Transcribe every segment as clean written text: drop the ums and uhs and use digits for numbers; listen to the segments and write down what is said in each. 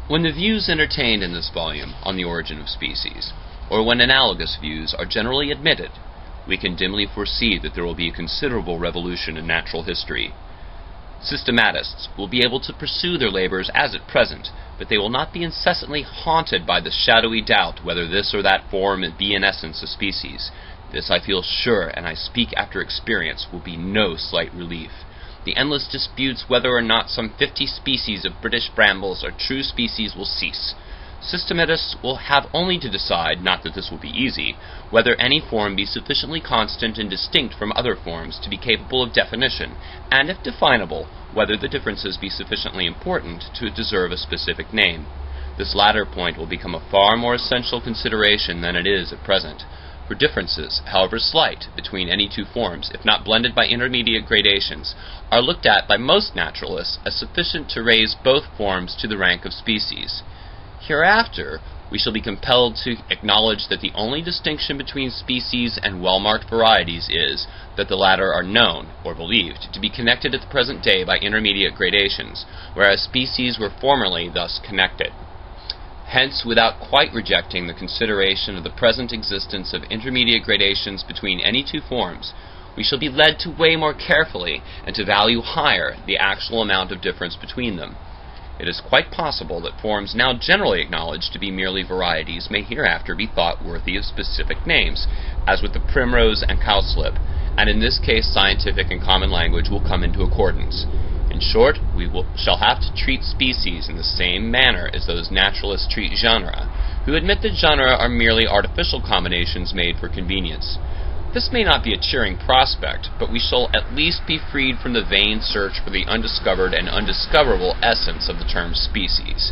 When the views entertained in this volume on the origin of species, or when analogous views are generally admitted, we can dimly foresee that there will be a considerable revolution in natural history. Systematists will be able to pursue their labors as at present, but they will not be incessantly haunted by the shadowy doubt whether this or that form be in essence a species. This I feel sure, and I speak after experience, will be no slight relief. The endless disputes whether or not some 50 species of British brambles are true species will cease. Systematists will have only to decide, not that this will be easy, whether any form be sufficiently constant and distinct from other forms to be capable of definition, and if definable, whether the differences be sufficiently important to deserve a specific name. This latter point will become a far more essential consideration than it is at present. For differences, however slight, between any two forms, if not blended by intermediate gradations, are looked at by most naturalists as sufficient to raise both forms to the rank of species. Hereafter, we shall be compelled to acknowledge that the only distinction between species and well-marked varieties is that the latter are known, or believed, to be connected at the present day by intermediate gradations, whereas species were formerly thus connected. Hence, without quite rejecting the consideration of the present existence of intermediate gradations between any two forms, we shall be led to weigh more carefully and to value higher the actual amount of difference between them. It is quite possible that forms now generally acknowledged to be merely varieties may hereafter be thought worthy of specific names, as with the primrose and cowslip, and in this case scientific and common language will come into accordance. In short, shall have to treat species in the same manner as those naturalists treat genera, who admit that genera are merely artificial combinations made for convenience. This may not be a cheering prospect, but we shall at least be freed from the vain search for the undiscovered and undiscoverable essence of the term species.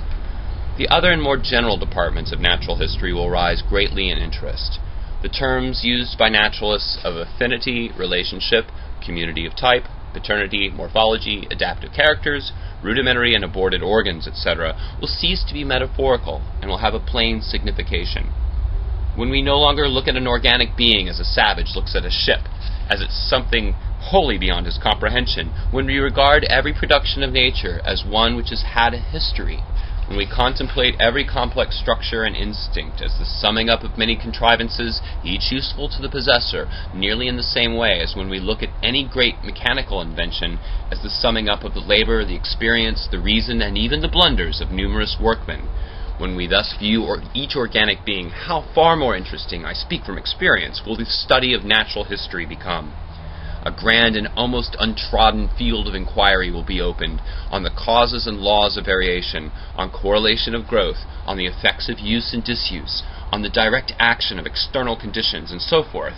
The other and more general departments of natural history will rise greatly in interest. The terms used by naturalists of affinity, relationship, community of type, paternity, morphology, adaptive characters, rudimentary and aborted organs, etc., will cease to be metaphorical and will have a plain signification. When we no longer look at an organic being as a savage looks at a ship, as it's something wholly beyond his comprehension, when we regard every production of nature as one which has had a history, when we contemplate every complex structure and instinct as the summing up of many contrivances, each useful to the possessor, nearly in the same way as when we look at any great mechanical invention as the summing up of the labor, the experience, the reason, and even the blunders of numerous workmen. When we thus view each organic being, how far more interesting, I speak from experience, will the study of natural history become. A grand and almost untrodden field of inquiry will be opened on the causes and laws of variation, on correlation of growth, on the effects of use and disuse, on the direct action of external conditions, and so forth.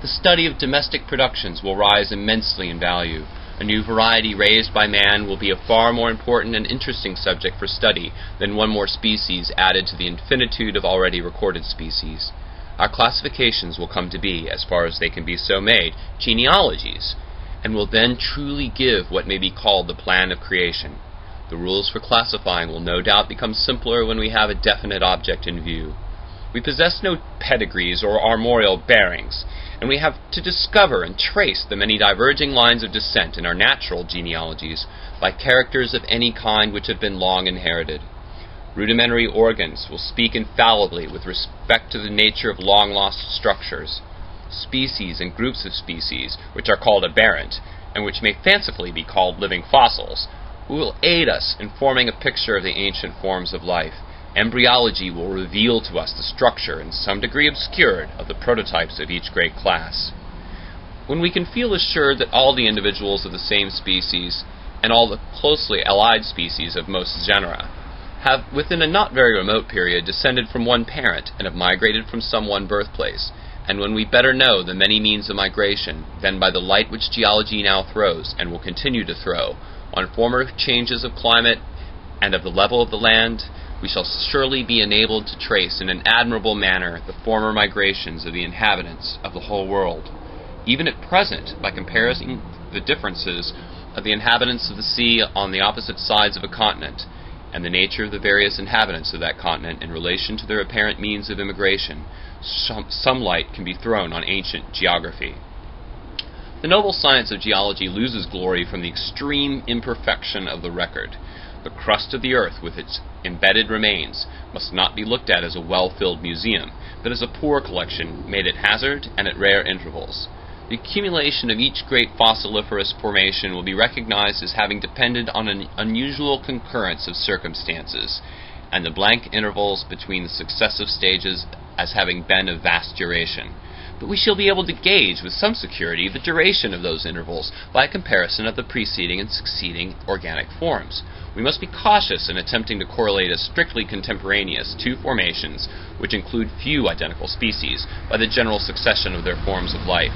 The study of domestic productions will rise immensely in value. A new variety raised by man will be a far more important and interesting subject for study than one more species added to the infinitude of already recorded species. Our classifications will come to be, as far as they can be so made, genealogies, and will then truly give what may be called the plan of creation. The rules for classifying will no doubt become simpler when we have a definite object in view. We possess no pedigrees or armorial bearings, and we have to discover and trace the many diverging lines of descent in our natural genealogies by characters of any kind which have been long inherited. Rudimentary organs will speak infallibly with respect to the nature of long-lost structures. Species and groups of species, which are called aberrant, and which may fancifully be called living fossils, will aid us in forming a picture of the ancient forms of life. Embryology will reveal to us the structure, in some degree obscured, of the prototypes of each great class. When we can feel assured that all the individuals of the same species, and all the closely allied species of most genera, have within a not very remote period descended from one parent and have migrated from some one birthplace, and when we better know the many means of migration, then by the light which geology now throws, and will continue to throw, on former changes of climate and of the level of the land, we shall surely be enabled to trace in an admirable manner the former migrations of the inhabitants of the whole world. Even at present, by comparing the differences of the inhabitants of the sea on the opposite sides of a continent, and the nature of the various inhabitants of that continent in relation to their apparent means of immigration, some light can be thrown on ancient geography. The noble science of geology loses glory from the extreme imperfection of the record. The crust of the earth, with its Embedded remains must not be looked at as a well-filled museum, but as a poor collection made at hazard and at rare intervals. The accumulation of each great fossiliferous formation will be recognized as having depended on an unusual concurrence of circumstances, and the blank intervals between the successive stages as having been of vast duration. But we shall be able to gauge with some security the duration of those intervals by a comparison of the preceding and succeeding organic forms. We must be cautious in attempting to correlate as strictly contemporaneous two formations, which include few identical species, by the general succession of their forms of life.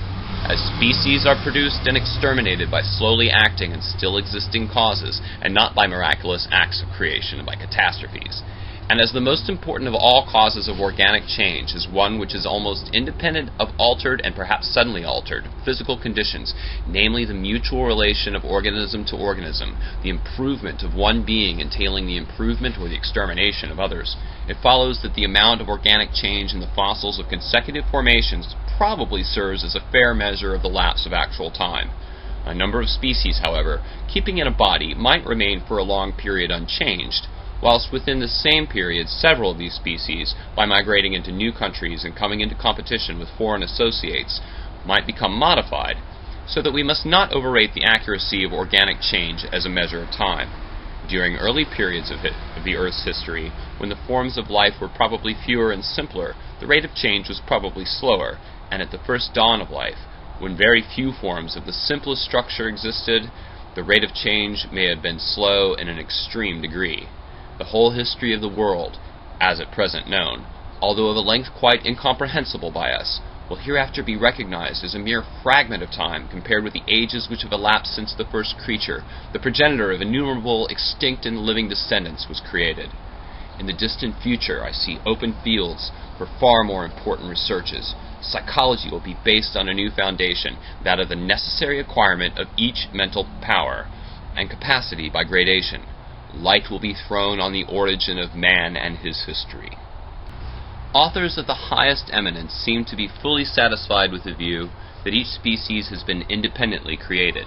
As species are produced and exterminated by slowly acting and still existing causes, and not by miraculous acts of creation and by catastrophes. And as the most important of all causes of organic change is one which is almost independent of altered and perhaps suddenly altered physical conditions, namely the mutual relation of organism to organism, the improvement of one being entailing the improvement or the extermination of others, it follows that the amount of organic change in the fossils of consecutive formations probably serves as a fair measure of the lapse of actual time. A number of species, however, keeping in a body, might remain for a long period unchanged, whilst within the same period several of these species, by migrating into new countries and coming into competition with foreign associates, might become modified, so that we must not overrate the accuracy of organic change as a measure of time. During early periods of the Earth's history, when the forms of life were probably fewer and simpler, the rate of change was probably slower, and at the first dawn of life, when very few forms of the simplest structure existed, the rate of change may have been slow in an extreme degree. The whole history of the world, as at present known, although of a length quite incomprehensible by us, will hereafter be recognized as a mere fragment of time compared with the ages which have elapsed since the first creature, the progenitor of innumerable extinct and living descendants, was created. In the distant future I see open fields for far more important researches. Psychology will be based on a new foundation, that of the necessary acquirement of each mental power and capacity by gradation. Light will be thrown on the origin of man and his history. Authors of the highest eminence seem to be fully satisfied with the view that each species has been independently created.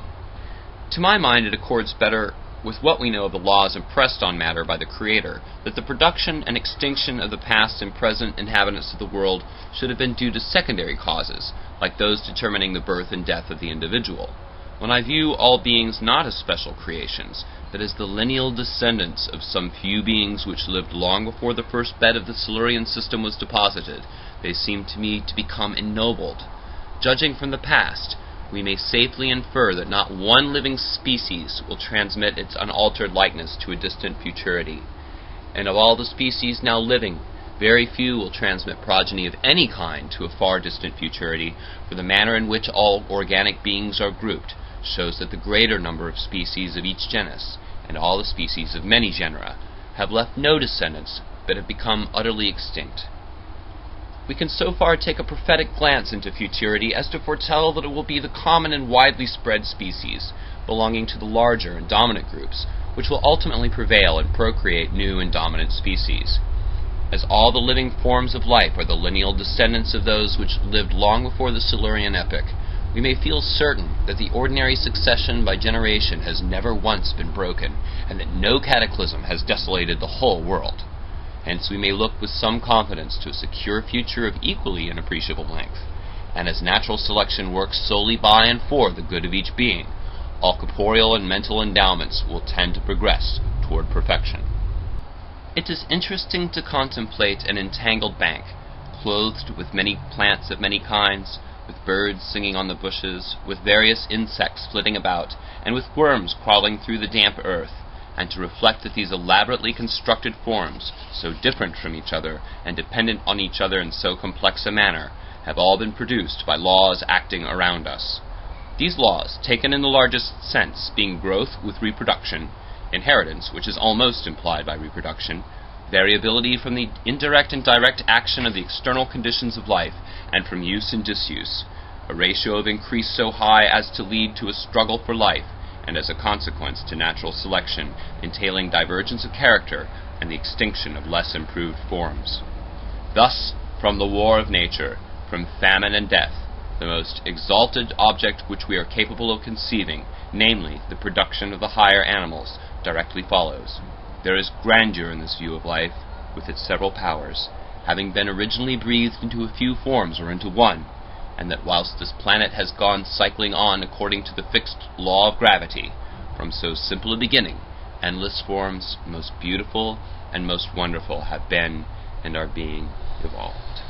To my mind, it accords better with what we know of the laws impressed on matter by the Creator, that the production and extinction of the past and present inhabitants of the world should have been due to secondary causes, like those determining the birth and death of the individual. When I view all beings not as special creations, but as the lineal descendants of some few beings which lived long before the first bed of the Silurian system was deposited, they seem to me to become ennobled. Judging from the past, we may safely infer that not one living species will transmit its unaltered likeness to a distant futurity. And of all the species now living, very few will transmit progeny of any kind to a far distant futurity, for the manner in which all organic beings are grouped shows that the greater number of species of each genus, and all the species of many genera, have left no descendants, but have become utterly extinct. We can so far take a prophetic glance into futurity as to foretell that it will be the common and widely spread species, belonging to the larger and dominant groups, which will ultimately prevail and procreate new and dominant species. As all the living forms of life are the lineal descendants of those which lived long before the Silurian epoch, we may feel certain that the ordinary succession by generation has never once been broken, and that no cataclysm has desolated the whole world. Hence we may look with some confidence to a secure future of equally inappreciable length, and as natural selection works solely by and for the good of each being, all corporeal and mental endowments will tend to progress toward perfection. It is interesting to contemplate an entangled bank, clothed with many plants of many kinds, with birds singing on the bushes, with various insects flitting about, and with worms crawling through the damp earth, and to reflect that these elaborately constructed forms, so different from each other, and dependent on each other in so complex a manner, have all been produced by laws acting around us. These laws, taken in the largest sense, being growth with reproduction, inheritance, which is almost implied by reproduction, variability from the indirect and direct action of the external conditions of life, and from use and disuse, a ratio of increase so high as to lead to a struggle for life, and as a consequence to natural selection, entailing divergence of character and the extinction of less improved forms. Thus, from the war of nature, from famine and death, the most exalted object which we are capable of conceiving, namely the production of the higher animals, directly follows. There is grandeur in this view of life, with its several powers, having been originally breathed into a few forms or into one, and that whilst this planet has gone cycling on according to the fixed law of gravity, from so simple a beginning, endless forms, most beautiful and most wonderful, have been and are being evolved.